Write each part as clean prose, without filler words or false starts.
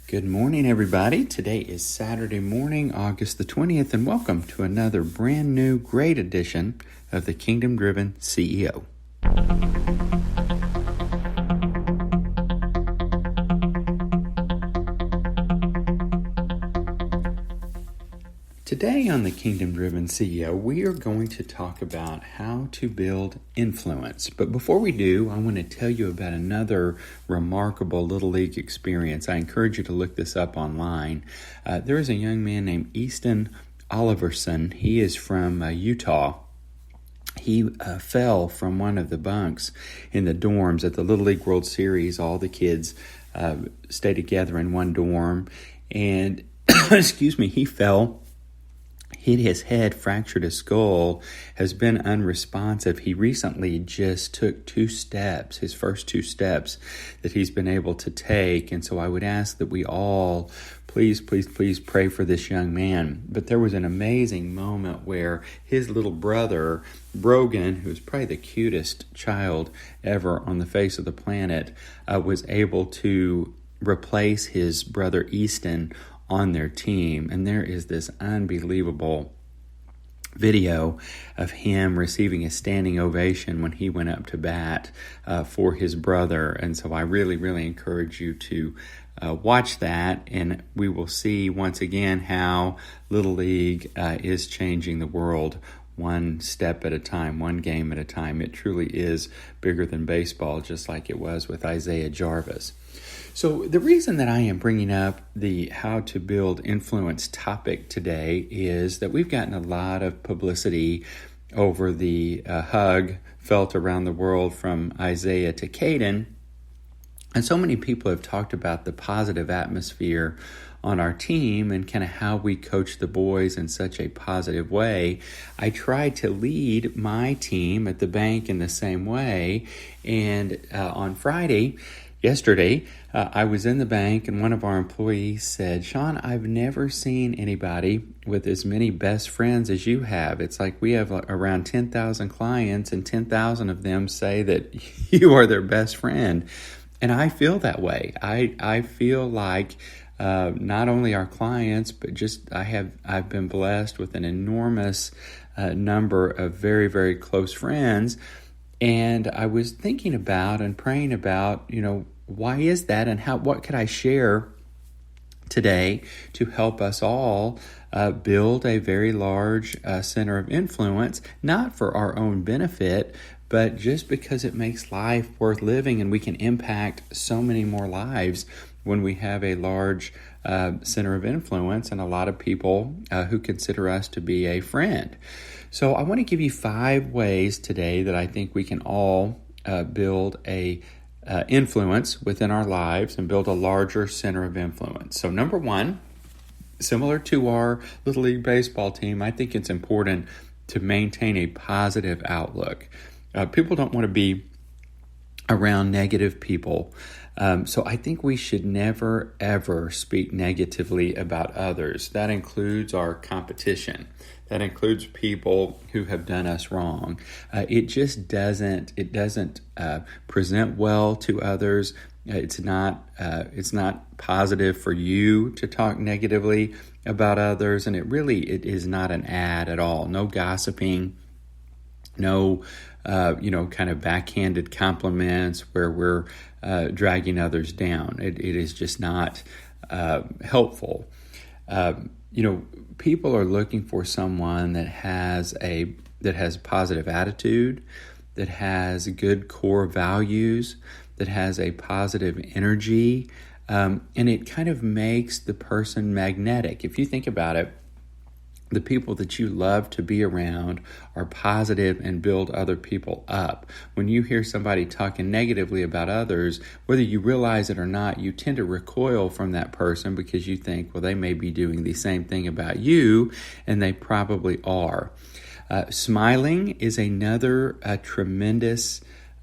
Good morning, everybody. Today is Saturday morning, August the 20th, and welcome to another brand new great edition of the Kingdom Driven CEO. Today on the Kingdom Driven CEO, we are going to talk about how to build influence. But before we do, I want to tell you about another remarkable Little League experience. I encourage you to look this up online. There is a young man named Easton Oliverson. He is from Utah. He fell from one of the bunks in the dorms at the Little League World Series. All the kids stay together in one dorm. And, he fell, hit his head, fractured his skull, has been unresponsive. He recently just took his first two steps that he's been able to take. And so I would ask that we all please pray for this young man. But there was an amazing moment where his little brother, Brogan, who's probably the cutest child ever on the face of the planet, was able to replace his brother Easton on their team. And there is this unbelievable video of him receiving a standing ovation when he went up to bat for his brother. And so I really encourage you to watch that, and we will see once again how Little League is changing the world one step at a time, one game at a time. It truly is bigger than baseball, just like it was with Isaiah Jarvis. So the reason that I am bringing up the how to build influence topic today is that we've gotten a lot of publicity over the hug felt around the world from Isaiah to Caden. And so many people have talked about the positive atmosphere on our team and kind of how we coach the boys in such a positive way. I tried to lead my team at the bank in the same way. And on yesterday, I was in the bank and one of our employees said, "Sean, I've never seen anybody with as many best friends as you have. It's like we have around 10,000 clients and 10,000 of them say that you are their best friend." And I feel that way. I feel like not only our clients, but just I've been blessed with an enormous number of very close friends. And I was thinking about and praying about, why is that, and what could I share today to help us all build a very large center of influence, not for our own benefit, but just because it makes life worth living, and we can impact so many more lives when we have a large center of influence and a lot of people who consider us to be a friend. So I want to give you 5 ways today that I think we can all build a influence within our lives and build a larger center of influence. So number 1, similar to our Little League baseball team, I think it's important to maintain a positive outlook. People don't want to be around negative people. So I think we should never, ever speak negatively about others. That includes our competition. That includes people who have done us wrong. It just doesn't present well to others. It's not positive for you to talk negatively about others. And it is not an ad at all. No gossiping, no kind of backhanded compliments where we're dragging others down. It is just not helpful. People are looking for someone that has a positive attitude, that has good core values, that has a positive energy, and it kind of makes the person magnetic. If you think about it, the people that you love to be around are positive and build other people up. When you hear somebody talking negatively about others, whether you realize it or not, you tend to recoil from that person because you think, well, they may be doing the same thing about you, and they probably are. Smiling is another tremendous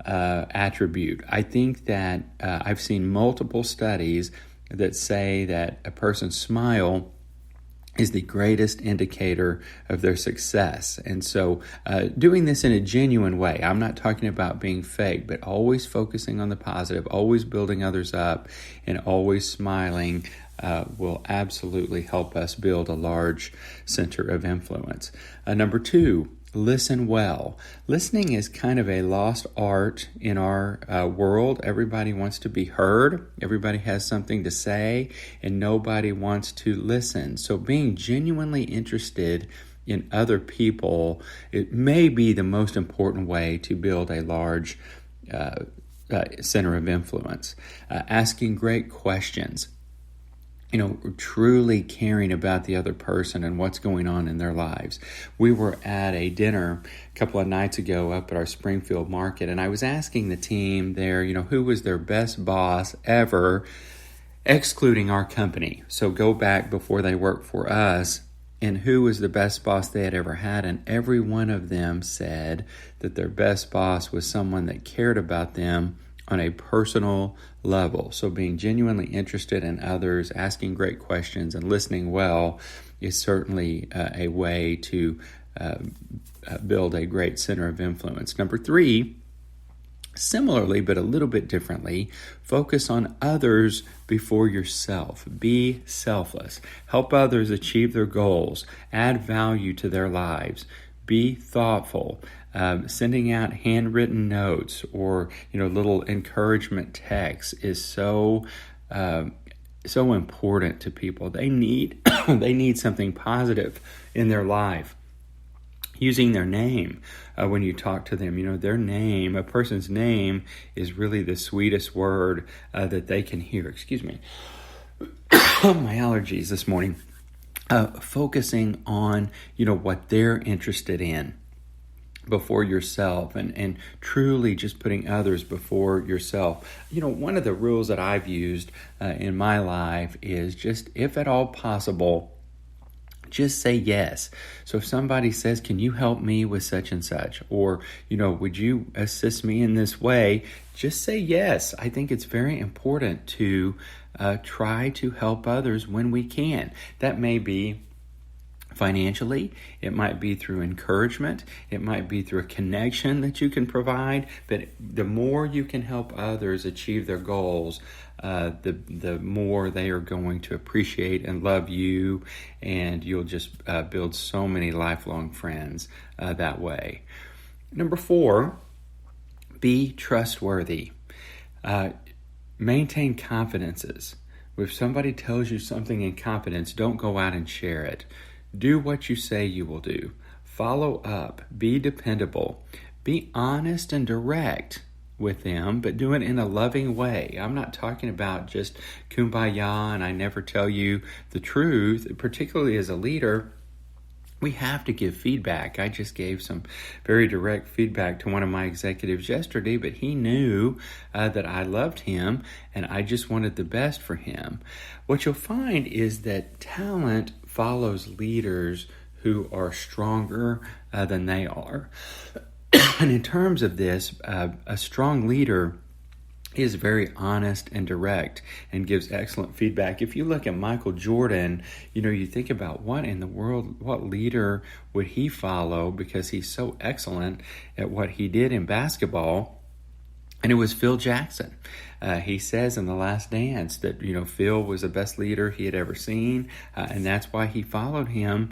attribute. I think that I've seen multiple studies that say that a person's smile is the greatest indicator of their success. And so doing this in a genuine way, I'm not talking about being fake, but always focusing on the positive, always building others up, and always smiling will absolutely help us build a large center of influence. Number 2, listen well. Listening is kind of a lost art in our world. Everybody wants to be heard. Everybody has something to say, and nobody wants to listen. So being genuinely interested in other people, it may be the most important way to build a large center of influence. Asking great questions. Truly caring about the other person and what's going on in their lives. We were at a dinner a couple of nights ago up at our Springfield market, and I was asking the team there, who was their best boss ever, excluding our company. So go back before they worked for us, and who was the best boss they had ever had. And every one of them said that their best boss was someone that cared about them on a personal level. So being genuinely interested in others, asking great questions, and listening well is certainly a way to build a great center of influence. Number 3, similarly, but a little bit differently, focus on others before yourself. Be selfless. Help others achieve their goals. Add value to their lives. Be thoughtful. Sending out handwritten notes or little encouragement texts is so important to people. They need something positive in their life. Using their name when you talk to them, their name, a person's name, is really the sweetest word that they can hear. Excuse me, my allergies this morning. Focusing on what they're interested in before yourself, and truly just putting others before yourself. One of the rules that I've used in my life is just, if at all possible, just say yes. So if somebody says, can you help me with such and such? Or, would you assist me in this way? Just say yes. I think it's very important to try to help others when we can. That may be financially, it might be through encouragement, it might be through a connection that you can provide, but the more you can help others achieve their goals, the more they are going to appreciate and love you, and you'll just build so many lifelong friends that way. Number 4, be trustworthy. Maintain confidences. If somebody tells you something in confidence, don't go out and share it. Do what you say you will do. Follow up. Be dependable. Be honest and direct with them, but do it in a loving way. I'm not talking about just kumbaya and I never tell you the truth. Particularly as a leader, we have to give feedback. I just gave some very direct feedback to one of my executives yesterday, but he knew that I loved him and I just wanted the best for him. What you'll find is that talent follows leaders who are stronger than they are. And in terms of this, a strong leader is very honest and direct and gives excellent feedback. If you look at Michael Jordan, you think about what in the world, what leader would he follow, because he's so excellent at what he did in basketball. And it was Phil Jackson. He says in The Last Dance that, Phil was the best leader he had ever seen, and that's why he followed him.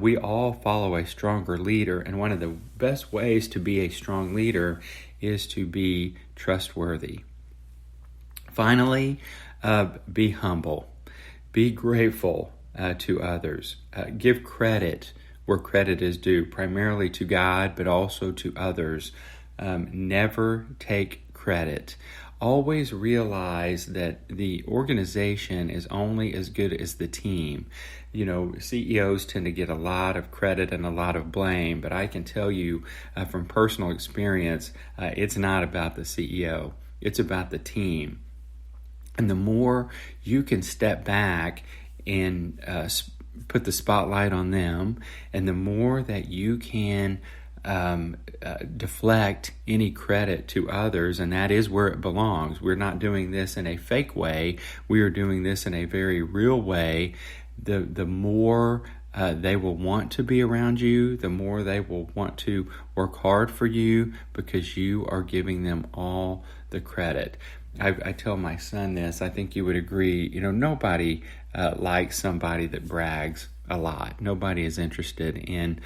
We all follow a stronger leader, and one of the best ways to be a strong leader is to be trustworthy. Finally, be humble. Be grateful to others. Give credit where credit is due, primarily to God, but also to others. Never take credit. Always realize that the organization is only as good as the team. CEOs tend to get a lot of credit and a lot of blame, but I can tell you from personal experience, it's not about the CEO. It's about the team. And the more you can step back and put the spotlight on them, and the more that you can deflect any credit to others, and that is where it belongs. We're not doing this in a fake way. We are doing this in a very real way. the more they will want to be around you, the more they will want to work hard for you because you are giving them all the credit. I tell my son this, I think you would agree, nobody likes somebody that brags a lot. Nobody is interested in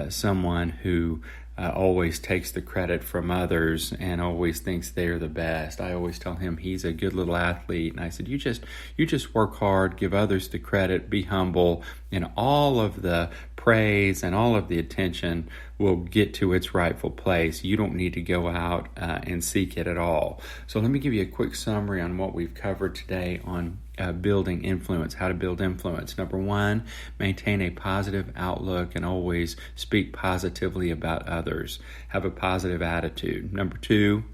someone who always takes the credit from others and always thinks they're the best. I always tell him he's a good little athlete, and I said, you just work hard, give others the credit, be humble, and all of the praise and all of the attention will get to its rightful place. You don't need to go out and seek it at all. So let me give you a quick summary on what we've covered today on building influence, how to build influence. Number one, maintain a positive outlook and always speak positively about others. Have a positive attitude. Number two,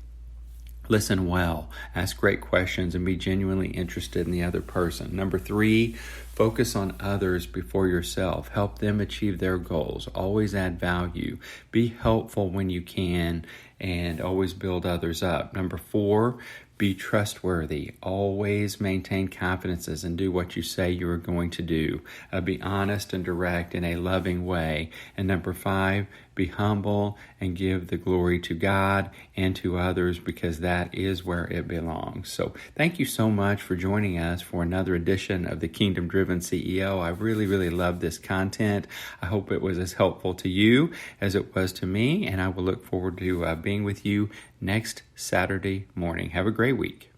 listen well, ask great questions, and be genuinely interested in the other person. Number three, focus on others before yourself. Help them achieve their goals. Always add value. Be helpful when you can, and always build others up. Number four, be trustworthy. Always maintain confidences and do what you say you are going to do. Be honest and direct in a loving way. And number five, be humble and give the glory to God and to others, because that is where it belongs. So thank you so much for joining us for another edition of the Kingdom Driven CEO. I really, really love this content. I hope it was as helpful to you as it was to me, and I will look forward to being with you next Saturday morning. Have a great week.